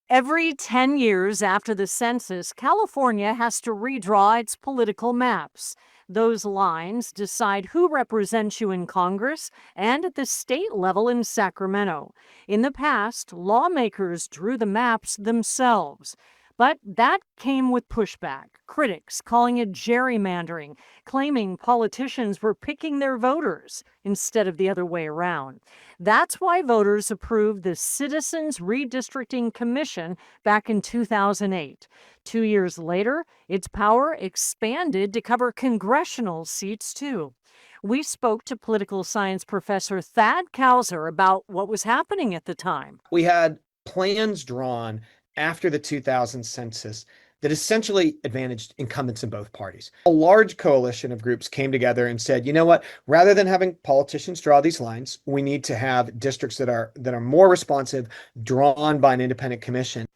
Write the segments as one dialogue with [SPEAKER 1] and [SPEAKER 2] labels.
[SPEAKER 1] Every 10 years after the census, California has to redraw its political maps. Those lines decide who represents you in Congress and at the state level in Sacramento. In the past, lawmakers drew the maps themselves. But that came with pushback. Critics calling it gerrymandering, claiming politicians were picking their voters instead of the other way around. That's why voters approved the Citizens Redistricting Commission back in 2008. 2 years later, its power expanded to cover congressional seats too. We spoke to political science professor Thad Kauser about what was happening at the time.
[SPEAKER 2] We had plans drawn after the 2000 census that essentially advantaged incumbents in both parties. A large coalition of groups came together and said, you know what, rather than having politicians draw these lines, we need to have districts that are more responsive, drawn by an independent commission.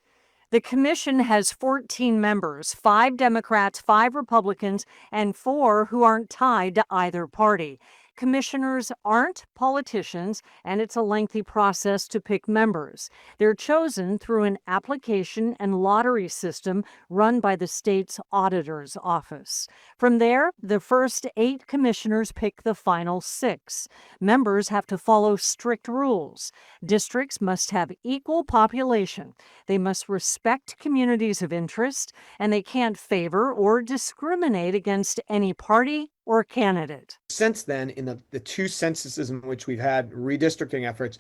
[SPEAKER 1] The commission has 14 members, 5 Democrats, 5 Republicans, and 4 who aren't tied to either party. Commissioners aren't politicians, and it's a lengthy process to pick members. They're chosen through an application and lottery system run by the state's auditor's office. From there, the first 8 commissioners pick the final 6. Members have to follow strict rules. Districts must have equal population. They must respect communities of interest, and they can't favor or discriminate against any party or candidate.
[SPEAKER 2] Since then, in the 2 censuses in which we've had redistricting efforts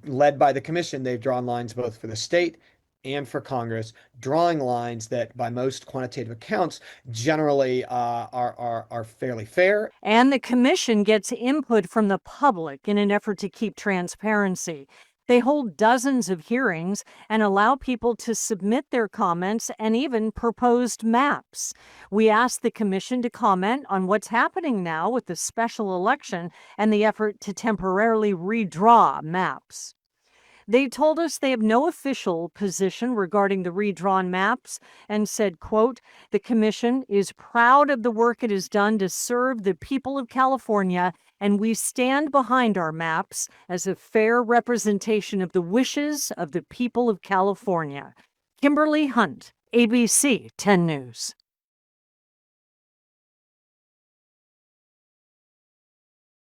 [SPEAKER 2] led by the commission, they've drawn lines both for the state and for Congress, drawing lines that by most quantitative accounts generally are fairly fair.
[SPEAKER 1] And the commission gets input from the public in an effort to keep transparency. They hold dozens of hearings and allow people to submit their comments and even proposed maps. We asked the commission to comment on what's happening now with the special election and the effort to temporarily redraw maps. They told us they have no official position regarding the redrawn maps and said, quote, "The commission is proud of the work it has done to serve the people of California, and we stand behind our maps as a fair representation of the wishes of the people of California." Kimberly Hunt, ABC 10 News.